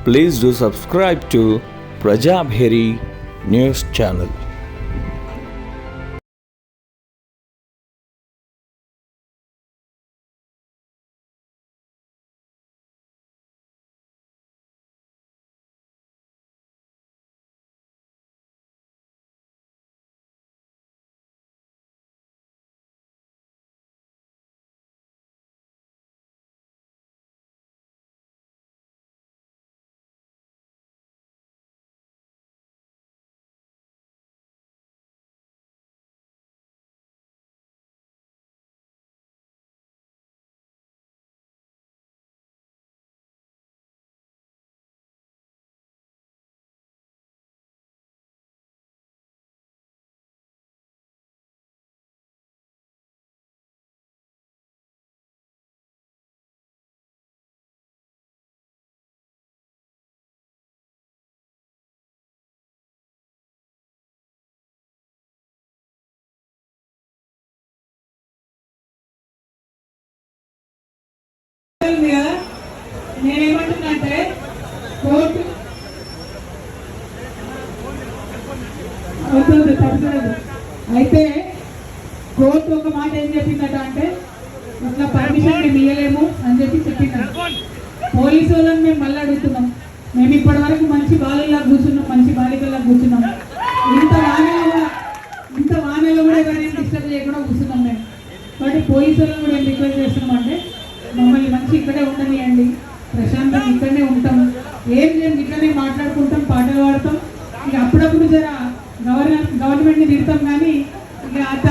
Please do subscribe to Prajabheri News Channel. నేనేమంటున్నాంటే court అయితే court ఒక మాట ఏం చెప్పిందట అంటే ఇట్లా పర్మిషన్ మేము ఇవ్వలేము అని చెప్పింది. పోలీసు వాళ్ళని మేము మళ్ళీ అడుగుతున్నాం. మేము ఇప్పటి వరకు మంచి బాలులా కూర్చున్నాం, మంచి బాలికల్లా కూర్చున్నాం. ఇంత వానలో కూడా ఎవరైనా డిస్టర్బ్ చేయకుండా కూర్చున్నాం మేము. కాబట్టి పోలీసు వాళ్ళని కూడా ఏం రిక్వెస్ట్ చేస్తున్నాం అంటే మమ్మల్ని మంచి ఇక్కడే ఉండనియండి, ప్రశాంతంగా ఇక్కడనే ఉంటాం, ఏం లేదు ఇక్కడనే మాట్లాడుకుంటాం, పాటలు పాడతాం. ఇక అప్పుడప్పుడు జర గవర్నమెంట్ని తిడతాం, కానీ ఇక అది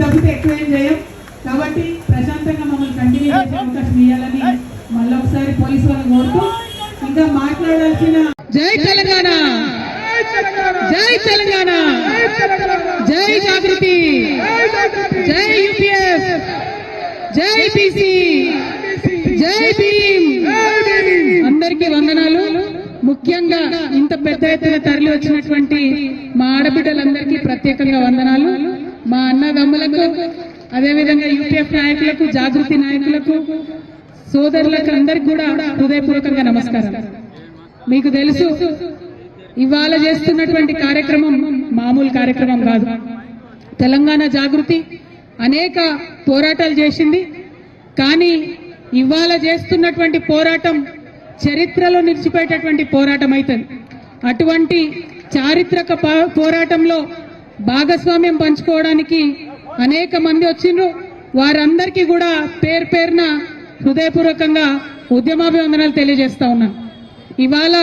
తప్పితే ఎక్కువ ఏం చేయం. కాబట్టి ప్రశాంతంగా మమ్మల్ని కంటిన్యూ చేసే అవకాశం ఇవ్వాలని మళ్ళీ ఒకసారి పోలీసు వాళ్ళని కోరుతూ ఇంకా మాట్లాడాల్సిన జై తెలంగాణ, జై తెలంగాణ, జై జాగృతి, జై యూపీఎస్, జై బీసీ, జై భీమ్. అందరికీ వందనాలు. ముఖ్యంగా ఇంత పెద్ద ఎత్తున తరలి వచ్చినటువంటి మా ఆడబిడ్డలందరికీ ప్రత్యేకంగా వందనాలు. మా అన్నదమ్ములకు, అదేవిధంగా యూపీఎఫ్ నాయకులకు, జాగృతి నాయకులకు, సోదరులకు అందరికి కూడా హృదయపూర్వకంగా నమస్కారం. మీకు తెలుసు, ఇవాళ చేస్తున్నటువంటి కార్యక్రమం మామూలు కార్యక్రమం కాదు. తెలంగాణ జాగృతి అనేక పోరాటాలు చేసింది, కానీ ఇవాళ చేస్తున్నటువంటి పోరాటం చరిత్రలో నిలిచిపోయేటటువంటి పోరాటం అవుతుంది. అటువంటి చారిత్రక పోరాటంలో భాగస్వామ్యం పంచుకోవడానికి అనేక మంది వచ్చిండ్రు. వారందరికీ కూడా పేరు పేరున హృదయపూర్వకంగా ఉద్యమాభివందనాలు తెలియజేస్తా ఉన్నాను. ఇవాళ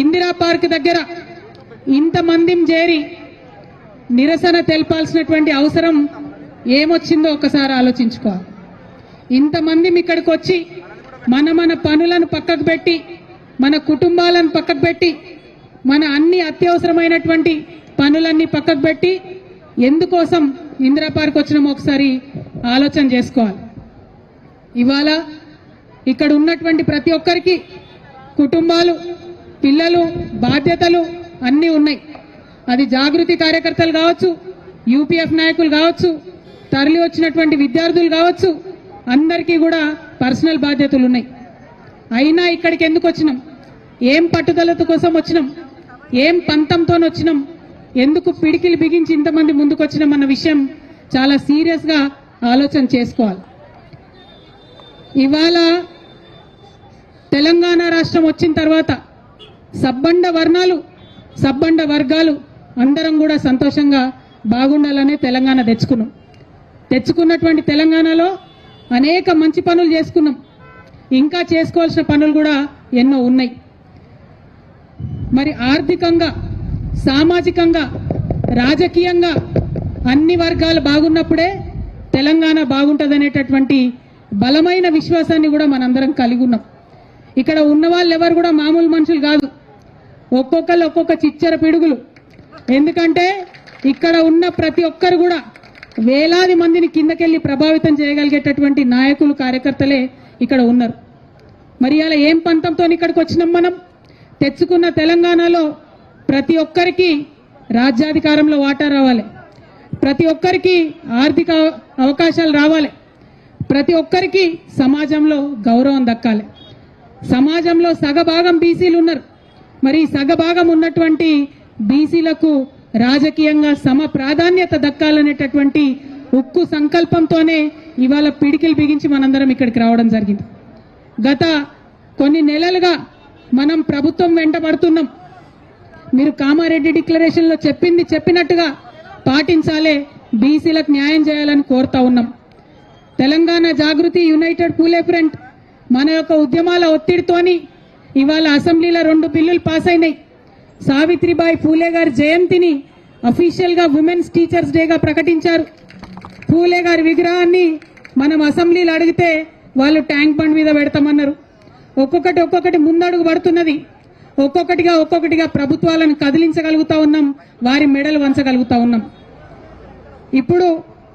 ఇందిరా పార్క్ దగ్గర ఇంతమందిని చేరి నిరసన తెలపాల్సినటువంటి అవసరం ఏమొచ్చిందో ఒకసారి ఆలోచించుకోవాలి. ఇంతమంది ఇక్కడికి వచ్చి మన పనులను పక్కకు పెట్టి, మన కుటుంబాలను పక్కకు పెట్టి, మన అన్ని అత్యవసరమైనటువంటి పనులన్నీ పక్కకు పెట్టి ఎందుకోసం ఇందిరా పార్క్ వచ్చినామో ఒకసారి ఆలోచన చేసుకోవాలి. ఇవాళ ఇక్కడ ఉన్నటువంటి ప్రతి ఒక్కరికి కుటుంబాలు, పిల్లలు, బాధ్యతలు అన్నీ ఉన్నాయి. అది జాగృతి కార్యకర్తలు కావచ్చు, యూపీఎఫ్ నాయకులు కావచ్చు, తరలి వచ్చినటువంటి విద్యార్థులు కావచ్చు, అందరికీ కూడా పర్సనల్ బాధ్యతలు ఉన్నాయి. అయినా ఇక్కడికి ఎందుకు వచ్చినాం, ఏం పట్టుదలత కోసం వచ్చినాం, ఏం పంతంతో వచ్చినాం, ఎందుకు పిడికిలు బిగించి ఇంతమంది ముందుకు వచ్చినాం అన్న విషయం చాలా సీరియస్గా ఆలోచన చేసుకోవాలి. ఇవాళ తెలంగాణ రాష్ట్రం వచ్చిన తర్వాత సబ్బండ వర్ణాలు, సబ్బండ వర్గాలు అందరం కూడా సంతోషంగా బాగుండాలనే తెలంగాణ తెచ్చుకున్నటువంటి తెలంగాణలో అనేక మంచి పనులు చేసుకున్నాం. ఇంకా చేసుకోవాల్సిన పనులు కూడా ఎన్నో ఉన్నాయి. మరి ఆర్థికంగా, సామాజికంగా, రాజకీయంగా అన్ని వర్గాలు బాగున్నప్పుడే తెలంగాణ బాగుంటుందనేటటువంటి బలమైన విశ్వాసాన్ని కూడా మనందరం కలిగి ఉన్నాం. ఇక్కడ ఉన్న వాళ్ళు ఎవరు కూడా మామూలు మనుషులు కాదు, ఒక్కొక్కరు ఒక్కొక్క చిచ్చర పిడుగులు. ఎందుకంటే ఇక్కడ ఉన్న ప్రతి ఒక్కరు కూడా వేలాది మందిని కిందకెళ్ళి ప్రభావితం చేయగలిగేటటువంటి నాయకులు, కార్యకర్తలే ఇక్కడ ఉన్నారు. మరి అలా ఏం పంతంతో ఇక్కడికి వచ్చినాం మనం? తెచ్చుకున్న తెలంగాణలో ప్రతి ఒక్కరికి రాజ్యాధికారంలో వాటా రావాలి, ప్రతి ఒక్కరికి ఆర్థిక అవకాశాలు రావాలి, ప్రతి ఒక్కరికి సమాజంలో గౌరవం దక్కాలి. సమాజంలో సగభాగం బీసీలు ఉన్నారు. మరి సగభాగం ఉన్నటువంటి బీసీలకు రాజకీయంగా సమ ప్రాధాన్యత దక్కాలనేటటువంటి ఉక్కు సంకల్పంతోనే ఇవాళ పిడికిలు బిగించి మనందరం ఇక్కడికి రావడం జరిగింది. గత కొన్ని నెలలుగా మనం ప్రభుత్వం వెంట పడుతున్నాం. మీరు కామారెడ్డి డిక్లరేషన్లో చెప్పింది చెప్పినట్టుగా పాటించాలే, బీసీలకు న్యాయం చేయాలని కోరుతా ఉన్నాం. తెలంగాణ జాగృతి, యునైటెడ్ పూలే ఫ్రంట్ మన యొక్క ఉద్యమాల ఒత్తిడితోని ఇవాళ అసెంబ్లీలో 2 బిల్లులు పాస్ అయినాయి. సావిత్రిబాయి పూలే గారి జయంతిని అఫీషియల్గా ఉమెన్స్ టీచర్స్ డేగా ప్రకటించారు. పూలే గారి విగ్రహాన్ని మనం అసెంబ్లీలో అడిగితే వాళ్ళు ట్యాంక్ బండ్ మీద పెడతామన్నారు. ఒక్కొక్కటి ముందడుగు పడుతున్నది. ఒక్కొక్కటిగా ప్రభుత్వాలను కదిలించగలుగుతా ఉన్నాం, వారి మెడలు వంచగలుగుతా ఉన్నాం. ఇప్పుడు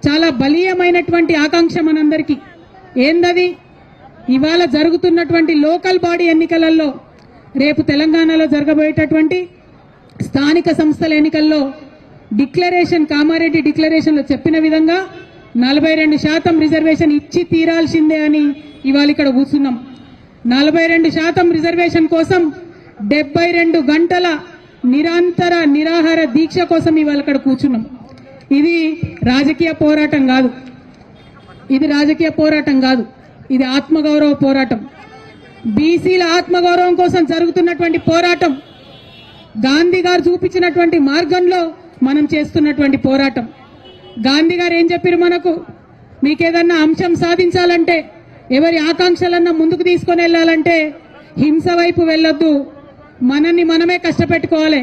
చాలా బలీయమైనటువంటి ఆకాంక్ష మనందరికీ ఏందది? ఇవాళ జరుగుతున్నటువంటి లోకల్ బాడీ ఎన్నికలలో, రేపు తెలంగాణలో జరగబోయేటటువంటి స్థానిక సంస్థల ఎన్నికల్లో డిక్లరేషన్, కామారెడ్డి డిక్లరేషన్లో చెప్పిన విధంగా 42% రిజర్వేషన్ ఇచ్చి తీరాల్సిందే అని ఇవాళ ఇక్కడ కూర్చున్నాం. 42% రిజర్వేషన్ కోసం 72 గంటల నిరంతర నిరాహార దీక్ష కోసం ఇవాళ ఇక్కడ కూర్చున్నాం. ఇది రాజకీయ పోరాటం కాదు, ఇది ఆత్మగౌరవ పోరాటం. బీసీల ఆత్మగౌరవం కోసం జరుగుతున్నటువంటి పోరాటం, గాంధీ గారు చూపించినటువంటి మార్గంలో మనం చేస్తున్నటువంటి పోరాటం. గాంధీ గారు ఏం చెప్పారు మనకు? మీకేదన్నా అంశం సాధించాలంటే, ఎవరి ఆకాంక్షలన్నా ముందుకు తీసుకొని వెళ్ళాలంటే హింస వైపు వెళ్ళొద్దు, మనల్ని మనమే కష్టపెట్టుకోవాలి.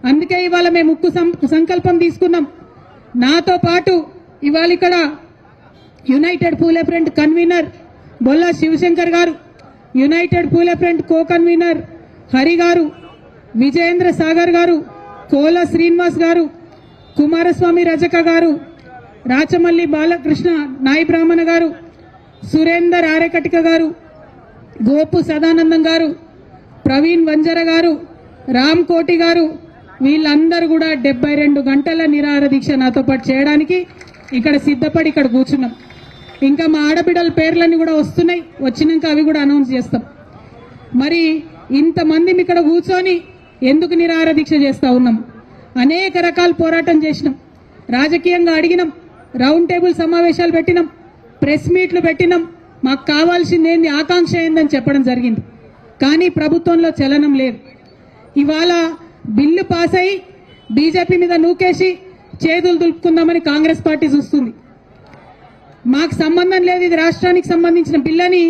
అందుకే ఇవాళ మేము ఉక్కు సంకల్పం తీసుకున్నాం. నాతో పాటు ఇవాళ ఇక్కడ యునైటెడ్ పూలే ఫ్రంట్ కన్వీనర్ బొల్లా శివశంకర్ గారు, యునైటెడ్ పూలే ఫ్రంట్ కో కన్వీనర్ హరి గారు, విజయేంద్ర సాగర్ గారు, కోల శ్రీనివాస్ గారు, కుమారస్వామి రజక గారు, రాచమల్లి బాలకృష్ణ నాయి బ్రాహ్మణ గారు, సురేందర్ ఆరేకటిక గారు, గోపు సదానందం గారు, ప్రవీణ్ వంజర గారు, రామ్ కోటి గారు, వీళ్ళందరూ కూడా 72 గంటల నిరాహార దీక్ష నాతో పాటు చేయడానికి ఇక్కడ సిద్ధపడి ఇక్కడ కూర్చున్నాం. ఇంకా మా ఆడబిడ్డల పేర్లన్నీ కూడా వస్తున్నాయి, వచ్చినాక అవి కూడా అనౌన్స్ చేస్తాం. మరి ఇంతమంది ఇక్కడ కూర్చొని ఎందుకు నిరాహార దీక్ష చేస్తా ఉన్నాం? అనేక రకాల పోరాటం చేసినాం, రాజకీయంగా అడిగినాం, రౌండ్ టేబుల్ సమావేశాలు పెట్టినాం, ప్రెస్ మీట్లు పెట్టినాం, మాకు కావాల్సింది ఏంది, ఆకాంక్ష ఏందని చెప్పడం జరిగింది. కానీ ప్రభుత్వంలో చలనం లేదు. ఇవాళ బిల్లు పాస్ అయి బీజేపీ మీద నూకేసి చేతులు దులుపుకుందామని కాంగ్రెస్ పార్టీ చూస్తుంది. మాకు సంబంధం లేదు, ఇది రాష్ట్రానికి సంబంధించిన బిల్లని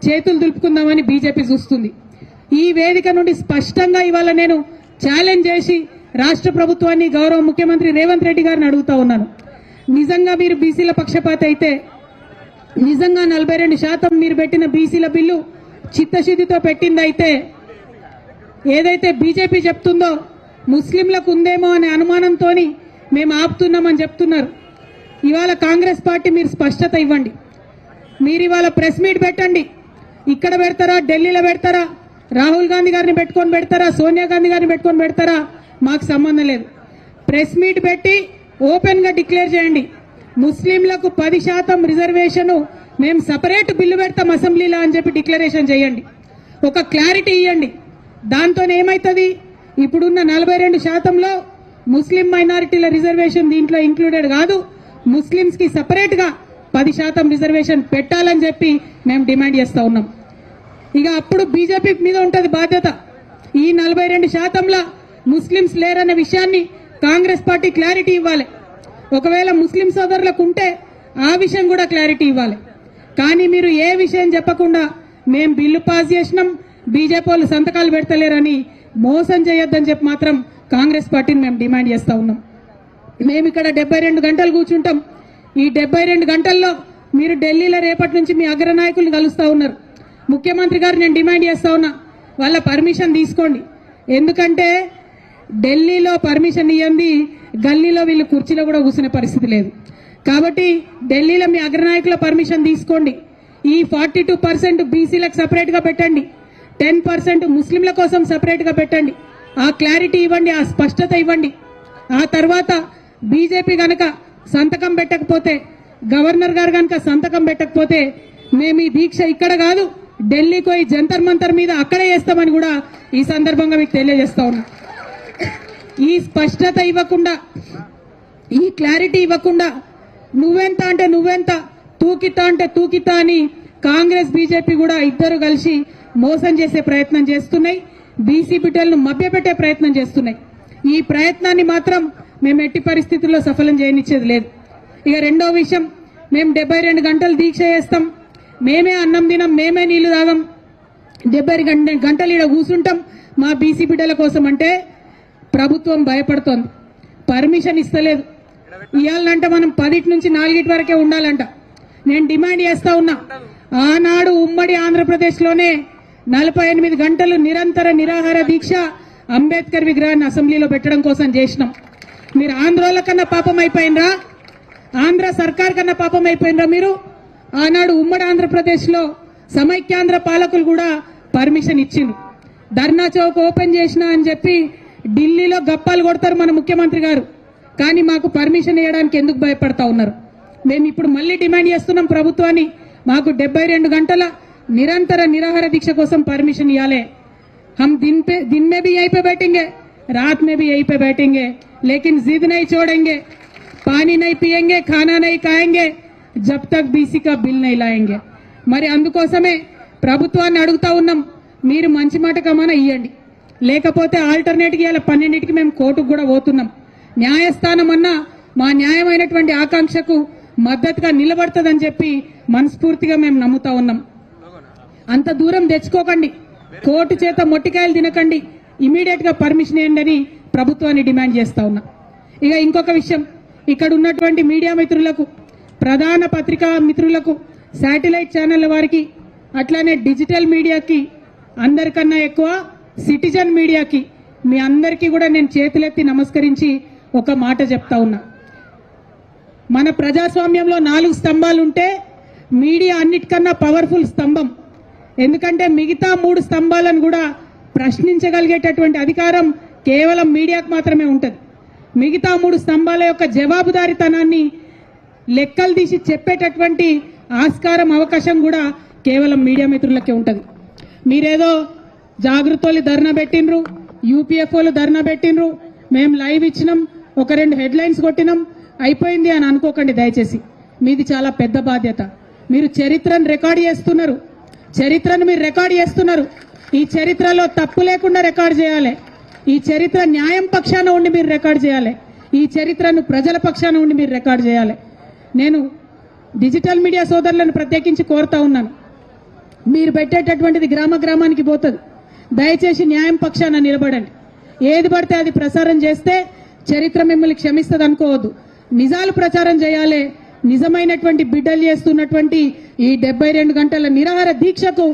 చేతులు దులుపుకుందామని బీజేపీ చూస్తుంది. ఈ వేదిక నుండి స్పష్టంగా ఇవాళ నేను ఛాలెంజ్ చేసి రాష్ట్ర ప్రభుత్వాన్ని, గౌరవ ముఖ్యమంత్రి రేవంత్ రెడ్డి గారిని అడుగుతా ఉన్నాను. నిజంగా మీరు బీసీల పక్షపాత అయితే, నిజంగా 42% మీరు పెట్టిన బీసీల బిల్లు చిత్తశుద్ధితో పెట్టిందైతే, ఏదైతే బీజేపీ చెప్తుందో ముస్లింలకు ఉందేమో అనే అనుమానంతో మేము ఆపుతున్నామని చెప్తున్నారు. ఇవాళ కాంగ్రెస్ పార్టీ మీరు స్పష్టత ఇవ్వండి. మీరు ఇవాళ ప్రెస్ మీట్ పెట్టండి. ఇక్కడ పెడతారా, ఢిల్లీలో పెడతారా, రాహుల్ గాంధీ గారిని పెట్టుకొని పెడతారా, సోనియా గాంధీ గారిని పెట్టుకొని పెడతారా, మాకు సంబంధం లేదు. ప్రెస్ మీట్ పెట్టి ఓపెన్ గా డిక్లేర్ చేయండి, ముస్లింలకు 10% రిజర్వేషన్ మేము సపరేట్ బిల్లు పెడతాం అసెంబ్లీలో అని చెప్పి డిక్లరేషన్ చేయండి. ఒక క్లారిటీ ఇవ్వండి. దాంతో ఏమవుతుంది? ఇప్పుడున్న 42%లో ముస్లిం మైనారిటీల రిజర్వేషన్ దీంట్లో ఇంక్లూడెడ్ కాదు, ముస్లింస్ కి సపరేట్ గా 10% రిజర్వేషన్ పెట్టాలని చెప్పి మేము డిమాండ్ చేస్తా ఉన్నాం. ఇక అప్పుడు బీజేపీ మీద ఉంటది బాధ్యత. ఈ 42%లా ముస్లింస్ లేరన్న విషయాన్ని కాంగ్రెస్ పార్టీ క్లారిటీ ఇవ్వాలి. ఒకవేళ ముస్లిం సోదరులకు ఉంటే ఆ విషయం కూడా క్లారిటీ ఇవ్వాలి. కానీ మీరు ఏ విషయం చెప్పకుండా మేము బిల్లు పాస్ చేసినాం, బీజేపీ వాళ్ళు సంతకాలు పెడతలేరని మోసం చేయొద్దని చెప్పి మాత్రం కాంగ్రెస్ పార్టీని మేము డిమాండ్ చేస్తా ఉన్నాం. మేము ఇక్కడ 72 గంటలు కూర్చుంటాం. ఈ 72 గంటల్లో మీరు ఢిల్లీలో రేపటి నుంచి మీ అగ్రనాయకుల్ని కలుస్తా ఉన్నారు. ముఖ్యమంత్రి గారు నేను డిమాండ్ చేస్తా ఉన్నా, వాళ్ళ పర్మిషన్ తీసుకోండి. ఎందుకంటే ఢిల్లీలో పర్మిషన్ ఇవ్వండి, గల్లీలో వీళ్ళు కుర్చీలో కూడా కూర్చునే పరిస్థితి లేదు. కాబట్టి ఢిల్లీలో మీ అగ్రనాయకుల పర్మిషన్ తీసుకోండి. ఈ 42% బీసీలకు సపరేట్ గా పెట్టండి, 10% ముస్లింల కోసం సపరేట్ గా పెట్టండి. ఆ క్లారిటీ ఇవ్వండి, ఆ స్పష్టత ఇవ్వండి. ఆ తర్వాత బీజేపీ గనక సంతకం పెట్టకపోతే, గవర్నర్ గారు గనక సంతకం పెట్టకపోతే మేము ఈ దీక్ష ఇక్కడ కాదు ఢిల్లీకి పోయి జంతర్ మంతర్ మీద అక్కడే చేస్తామని కూడా ఈ సందర్భంగా మీకు తెలియజేస్తా ఉన్నా. ఈ స్పష్టత ఇవ్వకుండా, ఈ క్లారిటీ ఇవ్వకుండా నువ్వెంత అంటే నువ్వెంత, తూకితా అంటే తూకితా అని కాంగ్రెస్ బీజేపీ కూడా ఇద్దరు కలిసి మోసం చేసే ప్రయత్నం చేస్తున్నాయి. బీసీ బిడ్డలను మభ్యపెట్టే ప్రయత్నం చేస్తున్నాయి. ఈ ప్రయత్నాన్ని మాత్రం మేము ఎట్టి పరిస్థితుల్లో సఫలం చేయనిచ్చేది లేదు. ఇక రెండో విషయం, మేము 72 గంటలు దీక్ష చేస్తాం, మేమే అన్నం తినం, మేమే నీళ్లు తాగం, 72 గంటలు ఇక్కడ కూర్చుంటాం మా బీసీ బిడ్డల కోసం అంటే ప్రభుత్వం భయపడుతోంది, పర్మిషన్ ఇస్తలేదు. ఇవ్వాలంటే మనం 10 నుంచి 4 వరకే ఉండాలంట. నేను డిమాండ్ చేస్తా ఉన్నా, ఆనాడు ఉమ్మడి ఆంధ్రప్రదేశ్లోనే 48 గంటలు నిరంతర నిరాహార దీక్ష అంబేద్కర్ విగ్రహాన్ని అసెంబ్లీలో పెట్టడం కోసం చేసినాం. మీరు ఆంధ్రోల కన్నా పాపం అయిపోయినరా? ఆంధ్ర సర్కార్ కన్నా పాపం అయిపోయినరా మీరు? ఆనాడు ఉమ్మడి ఆంధ్రప్రదేశ్లో సమైక్యాంధ్ర పాలకులు కూడా పర్మిషన్ ఇచ్చింది. ధర్నా చౌక్ ఓపెన్ చేసినా అని చెప్పి ఢిల్లీలో గప్పాలు కొడతారు మన ముఖ్యమంత్రి గారు, కానీ మాకు పర్మిషన్ ఇవ్వడానికి ఎందుకు భయపడతా ఉన్నారు? మేము ఇప్పుడు మళ్ళీ డిమాండ్ చేస్తున్నాం ప్రభుత్వాన్ని, మాకు 72 గంటల నిరంతర నిరాహార దీక్ష కోసం పర్మిషన్ ఇవ్వాలి. हम दिन में भी यहीं पे बैठेंगे, रात में भी यहीं पे बैठेंगे, लेकिन जिद नहीं छोड़ेंगे, पानी नहीं पिएंगे, खाना नहीं खाएंगे, जब तक बीसी का बिल नहीं लाएंगे. మరి అందుకోసమే ప్రభుత్వాన్ని అడుగుతా ఉన్నాం, మీరు మంచి మాట కమాన ఇవ్వండి, లేకపోతే ఆల్టర్నేట్గా ఇవాళ 12కి మేము కోర్టుకు కూడా పోతున్నాం. న్యాయస్థానం అన్నా మా న్యాయమైనటువంటి ఆకాంక్షకు మద్దతుగా నిలబడుతుందని చెప్పి మనస్ఫూర్తిగా మేము నమ్ముతా ఉన్నాం. అంత దూరం తెచ్చుకోకండి, కోర్టు చేత మొట్టికాయలు తినకండి, ఇమీడియట్ గా పర్మిషన్ ఇవ్వండి అని ప్రభుత్వాన్ని డిమాండ్ చేస్తా ఉన్నా. ఇక ఇంకొక విషయం, ఇక్కడ ఉన్నటువంటి మీడియా మిత్రులకు, ప్రధాన పత్రికా మిత్రులకు, శాటిలైట్ ఛానళ్ల వారికి, అట్లానే డిజిటల్ మీడియాకి, అందరికన్నా ఎక్కువ సిటిజన్ మీడియాకి, మీ అందరికీ కూడా నేను చేతులెత్తి నమస్కరించి ఒక మాట చెప్తా ఉన్నా. మన ప్రజాస్వామ్యంలో 4 స్తంభాలు ఉంటే మీడియా అన్నిటికన్నా పవర్ఫుల్ స్తంభం. ఎందుకంటే మిగతా 3 స్తంభాలను కూడా ప్రశ్నించగలిగేటటువంటి అధికారం కేవలం మీడియాకు మాత్రమే ఉంటుంది. మిగతా 3 స్తంభాల యొక్క జవాబుదారీతనాన్ని లెక్కలు తీసి చెప్పేటటువంటి ఆస్కారం, అవకాశం కూడా కేవలం మీడియా మిత్రులకే ఉంటుంది. మీరేదో జాగృతోళ్ళు ధర్నా పెట్టినరు, యూపీఎఫ్ఓలు ధర్నా పెట్టినరు, మేము లైవ్ ఇచ్చినాం, ఒక 2 హెడ్లైన్స్ కొట్టినాం, అయిపోయింది అని అనుకోకండి దయచేసి. మీది చాలా పెద్ద బాధ్యత. మీరు చరిత్రను రికార్డు చేస్తున్నారు, చరిత్రను మీరు రికార్డు చేస్తున్నారు. ఈ చరిత్రలో తప్పు లేకుండా రికార్డు చేయాలి. ఈ చరిత్ర న్యాయం పక్షాన ఉండి మీరు రికార్డు చేయాలి. ఈ చరిత్రను ప్రజల పక్షాన ఉండి మీరు రికార్డు చేయాలి. నేను డిజిటల్ మీడియా సోదరులను ప్రత్యేకించి కోరుతా ఉన్నాను, మీరు పెట్టేటటువంటిది గ్రామ గ్రామానికి పోతుంది, దయచేసి న్యాయం పక్షాన నిలబడండి. ఏది పడితే అది ప్రసారం చేస్తే చరిత్ర మిమ్మల్ని క్షమిస్తుంది అనుకోవద్దు. నిజాలు ప్రచారం చేయాలి. నిజమైనటువంటి బిడ్డలు చేస్తున్నటువంటి ఈ 72 గంటల నిరాహార దీక్షకు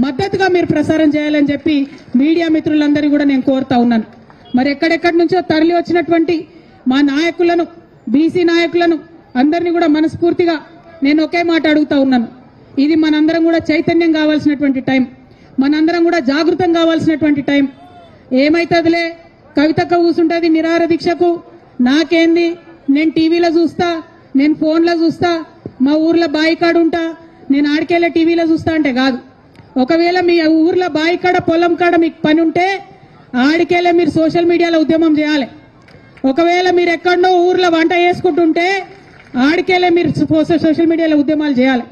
మద్దతుగా మీరు ప్రసారం చేయాలని చెప్పి మీడియా మిత్రులందరినీ కూడా నేను కోరుతా ఉన్నాను. మరి ఎక్కడెక్కడి నుంచో తరలి వచ్చినటువంటి మా నాయకులను, బీసీ నాయకులను అందరినీ కూడా మనస్ఫూర్తిగా నేను ఒకే మాట అడుగుతా ఉన్నాను. ఇది మనందరం కూడా చైతన్యం కావాల్సినటువంటి టైం, మనందరం కూడా జాగృతం కావాల్సినటువంటి టైం. ఏమైతుందిలే, కవితక్క కూసుంటుంది నిరాహార దీక్షకు, నాకేంది, నేను టీవీలో చూస్తా, నేను ఫోన్లో చూస్తా, మా ఊర్లో బాయికాడు ఉంటా, నేను ఆడికెళ్ళే టీవీలో చూస్తా అంటే కాదు. ఒకవేళ మీ ఊర్లో బాయికాడ, పొలం కాడ మీకు పని ఉంటే ఆడికెళ్ళే మీరు సోషల్ మీడియాలో ఉద్యమం చేయాలి. ఒకవేళ మీరు ఎక్కడో ఊర్లో వంట చేసుకుంటుంటే ఆడికెళ్ళే మీరు సోషల్ మీడియాలో ఉద్యమాలు చేయాలి.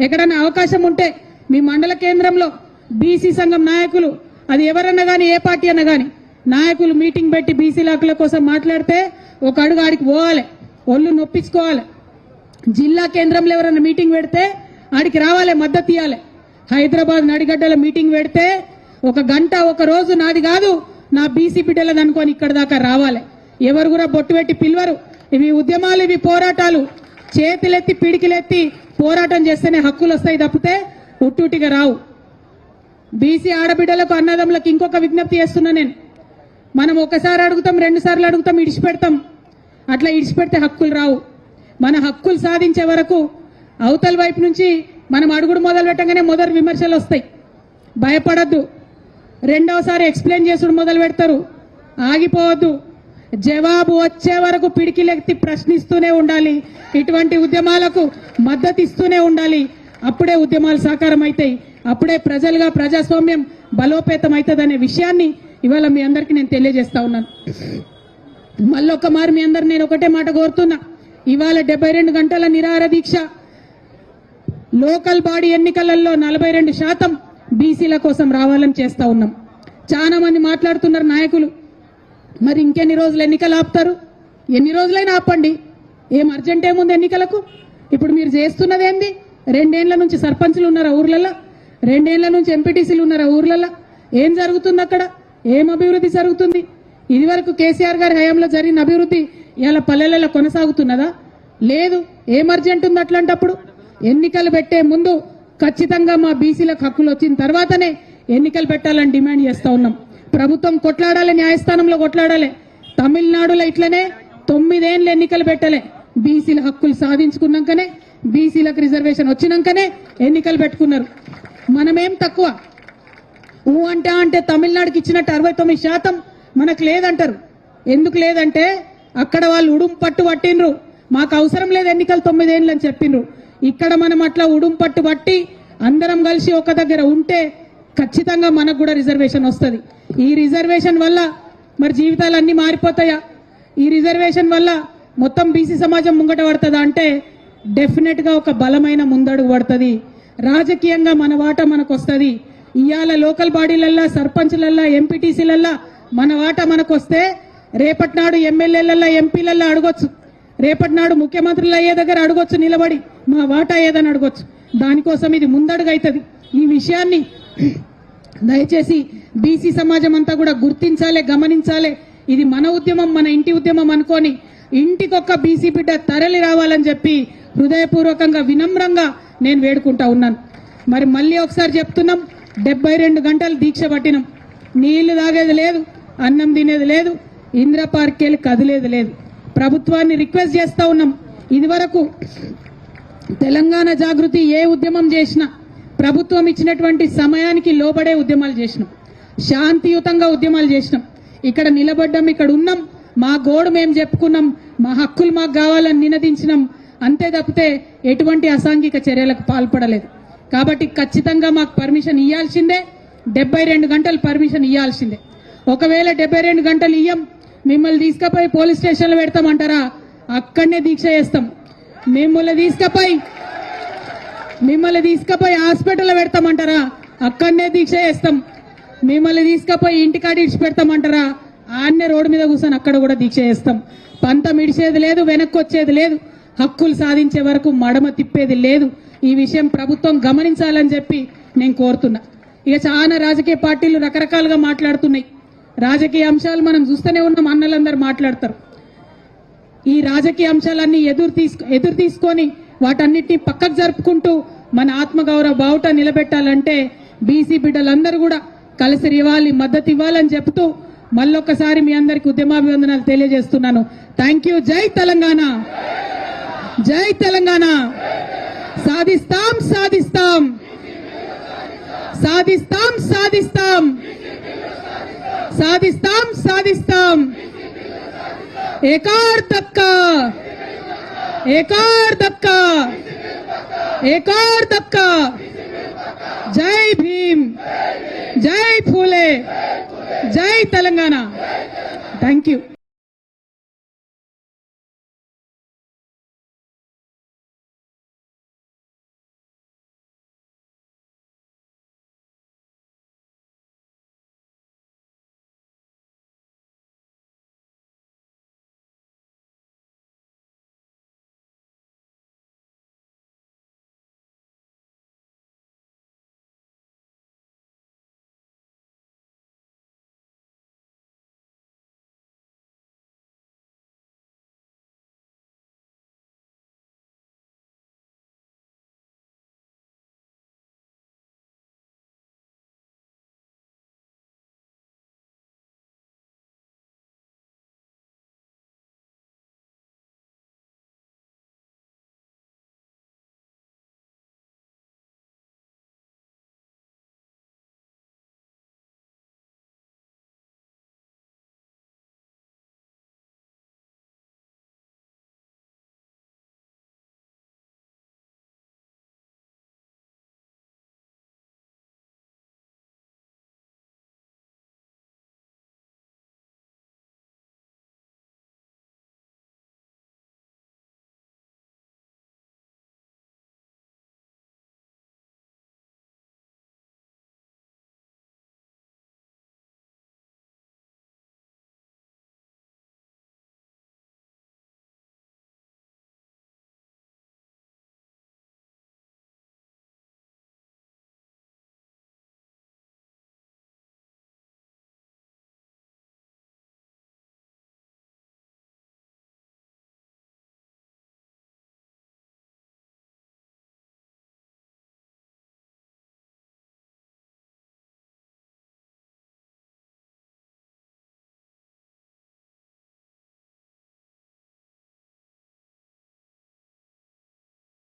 ఎక్కడన్నా అవకాశం ఉంటే మీ మండల కేంద్రంలో బీసీ సంఘం నాయకులు, అది ఎవరన్నా కానీ, ఏ పార్టీ అన్నా కానీ, నాయకులు మీటింగ్ పెట్టి బీసీ హక్కుల కోసం మాట్లాడితే ఒక అడుగు ఆడికి పోవాలి, ఒళ్ళు నొప్పించుకోవాలి. జిల్లా కేంద్రంలో ఎవరైనా మీటింగ్ పెడితే ఆడికి రావాలి, మద్దతు ఇవ్వాలి. హైదరాబాద్ నడిగడ్డల మీటింగ్ పెడితే 1 గంట, 1 రోజు నాది కాదు నా బీసీ బిడ్డలది అనుకొని ఇక్కడ దాకా రావాలి. ఎవరు కూడా బొట్టు పెట్టి పిలవరు. ఇవి ఉద్యమాలు, ఇవి పోరాటాలు. చేతులెత్తి పిడికిలెత్తి పోరాటం చేస్తేనే హక్కులు వస్తాయి తప్పితే ఉట్టుటిగా రావు. బీసీ ఆడబిడ్డలకు, అన్నదమ్ములకు ఇంకొక విజ్ఞప్తి చేస్తున్నా నేను. మనం ఒకసారి అడుగుతాం, 2 సార్లు అడుగుతాం, ఇడిచిపెడతాం. అట్లా ఇడిచిపెడితే హక్కులు రావు. మన హక్కులు సాధించే వరకు అవతల వైపు నుంచి మనం అడుగుడు మొదలు పెట్టగానే మొదటి విమర్శలు వస్తాయి. భయపడద్దు. రెండవసారి ఎక్స్ప్లెయిన్ చేసుడు మొదలు పెడతారు. ఆగిపోవద్దు. జవాబు వచ్చే వరకు పిడికిలెత్తి ప్రశ్నిస్తూనే ఉండాలి. ఇటువంటి ఉద్యమాలకు మద్దతు ఇస్తూనే ఉండాలి. అప్పుడే ఉద్యమాలు సాకారం అవుతాయి. అప్పుడే ప్రజలుగా ప్రజాస్వామ్యం బలోపేతం అవుతుందనే విషయాన్ని ఇవాళ మీ అందరికీ నేను తెలియజేస్తా ఉన్నాను. మళ్ళొక్క మారు మీ అందరు నేను ఒకటే మాట కోరుతున్నా, ఇవాళ 72 గంటల నిరాహార దీక్ష లోకల్ బాడీ ఎన్నికలలో 42% బీసీల కోసం రావాలని చేస్తా ఉన్నాం. చాలా మంది మాట్లాడుతున్నారు నాయకులు, మరి ఇంకెన్ని రోజులు ఎన్నికలు ఆపుతారు? ఎన్ని రోజులైనా ఆపండి, ఏం అర్జెంట్ ఏముంది ఎన్నికలకు? ఇప్పుడు మీరు చేస్తున్నది ఏంది? 2 ఏళ్ల నుంచి సర్పంచ్లు ఉన్నారా ఊర్లలో? 2 ఏళ్ల నుంచి ఎంపీటీసీలు ఉన్నారా ఊర్లలో? ఏం జరుగుతుంది అక్కడ? ఏం అభివృద్ధి జరుగుతుంది? ఇదివరకు కేసీఆర్ గారి హయాంలో జరిగిన అభివృద్ధి ఇవాళ పల్లెలలో కొనసాగుతున్నదా? లేదు. ఏం అర్జెంట్ ఉంది అట్లాంటప్పుడు? ఎన్నికలు పెట్టే ముందు ఖచ్చితంగా మా బీసీలకు హక్కులు వచ్చిన తర్వాతనే ఎన్నికలు పెట్టాలని డిమాండ్ చేస్తా ఉన్నాం. ప్రభుత్వం కొట్లాడాలి, న్యాయస్థానంలో కొట్లాడాలి. తమిళనాడులో ఇట్లనే 9 ఏళ్ళు ఎన్నికలు పెట్టలే, బీసీల హక్కులు సాధించుకున్నాకనే, బీసీలకు రిజర్వేషన్ వచ్చినాకనే ఎన్నికలు పెట్టుకున్నారు. మనమేం తక్కువ? అంటే తమిళనాడుకి ఇచ్చినట్టు 69% మనకు లేదంటారు. ఎందుకు లేదంటే అక్కడ వాళ్ళు ఉడుం పట్టు పట్టినరు, మాకు అవసరం లేదు ఎన్నికలు 9 ఏళ్ళు అని చెప్పిండ్రు. ఇక్కడ మనం అట్లా ఉడుం పట్టు పట్టి అందరం కలిసి ఒక దగ్గర ఉంటే ఖచ్చితంగా మనకు కూడా రిజర్వేషన్ వస్తుంది. ఈ రిజర్వేషన్ వల్ల మరి జీవితాలు అన్ని మారిపోతాయా? ఈ రిజర్వేషన్ వల్ల మొత్తం బీసీ సమాజం ముంగట పడుతుందా అంటే డెఫినెట్ గా ఒక బలమైన ముందడుగు పడుతుంది. రాజకీయంగా మన వాటా మనకు వస్తుంది. ఇవాళ లోకల్ బాడీలల్లా, సర్పంచ్లల్లా, ఎంపీటీసీలల్లా మన వాటా మనకు వస్తే రేపటి నాడు ఎమ్మెల్యేలల్లా, ఎంపీలల్లా అడగొచ్చు. రేపటి నాడు ముఖ్యమంత్రులు అయ్యే దగ్గర అడగొచ్చు, నిలబడి మా వాటా ఏదని అడగొచ్చు. దానికోసం ఇది ముందడుగు అవుతుంది. ఈ విషయాన్ని దయచేసి బీసీ సమాజం అంతా కూడా గుర్తించాలి, గమనించాలి. ఇది మన ఉద్యమం, మన ఇంటి ఉద్యమం అనుకొని ఇంటికొక్క బీసీ బిడ్డ తరలి రావాలని చెప్పి హృదయపూర్వకంగా వినమ్రంగా నేను వేడుకుంటా ఉన్నాను. మరి మళ్ళీ ఒకసారి చెప్తున్నాం, 72 గంటలు దీక్ష పట్టినాం. నీళ్లు తాగేది లేదు, అన్నం తినేది లేదు, ఇంద్ర పార్క్ వెళ్ళి కదిలేది లేదు. ప్రభుత్వాన్ని రిక్వెస్ట్ చేస్తా ఉన్నాం, ఇదివరకు తెలంగాణ జాగృతి ఏ ఉద్యమం చేసినా ప్రభుత్వం ఇచ్చినటువంటి సమయానికి లోబడే ఉద్యమాలు చేసినాం, శాంతియుతంగా ఉద్యమాలు చేసినాం. ఇక్కడ నిలబడ్డాం, ఇక్కడ ఉన్నాం, మా గోడు మేము చెప్పుకున్నాం, మా హక్కులు మాకు కావాలని నినదించినాం. అంతే తప్పితే ఎటువంటి అసాంఘిక చర్యలకు పాల్పడలేదు. కాబట్టి ఖచ్చితంగా మాకు పర్మిషన్ ఇవ్వాల్సిందే, 72 గంటలు పర్మిషన్ ఇవ్వాల్సిందే. ఒకవేళ 72 గంటలు ఇయ్యం, మిమ్మల్ని తీసుకుపోయి పోలీస్ స్టేషన్లో పెడతామంటారా? అక్కడనే దీక్ష చేస్తాం. మిమ్మల్ని తీసుకుపోయి హాస్పిటల్లో పెడతామంటారా? అక్కడనే దీక్ష చేస్తాం. మిమ్మల్ని తీసుకుపోయి ఇంటికాడ ఇడిచి పెడతామంటారా? ఆన్నే రోడ్డు మీద కూర్చొని అక్కడ కూడా దీక్ష చేస్తాం. పంతం ఇడిచేది లేదు, వెనక్కి వచ్చేది లేదు, హక్కులు సాధించే వరకు మడమ తిప్పేది లేదు. ఈ విషయం ప్రభుత్వం గమనించాలని చెప్పి నేను కోరుతున్నా. ఇక చాలా రాజకీయ పార్టీలు రకరకాలుగా మాట్లాడుతున్నాయి. రాజకీయ అంశాలు మనం చూస్తూనే ఉన్నాం, అన్నలందరూ మాట్లాడతారు. ఈ రాజకీయ అంశాలన్నీ ఎదురు తీసుకొని వాటన్నిటిని పక్కకు జరుపుకుంటూ మన ఆత్మగౌరవ బావుట నిలబెట్టాలంటే బీసీ బిడ్డలందరూ కూడా కలిసి ఇవ్వాలి, మద్దతు ఇవ్వాలని చెప్తూ మళ్ళొక్కసారి మీ అందరికి ఉద్యమాభివందనాలు తెలియజేస్తున్నాను. Thank you. జై తెలంగాణ, జై తెలంగాణ. సాధిస్తాం, సాధిస్తాం, సాధిస్తాం, సాధిస్తాం, సాధిస్తాం, సాధిస్తాం. ఏకార్ దబ్కా, ఏకార్ దబ్కా, ఏకార్ దబ్కా. జై భీమ్, జై ఫూలే, జై తెలంగాణ. Thank you.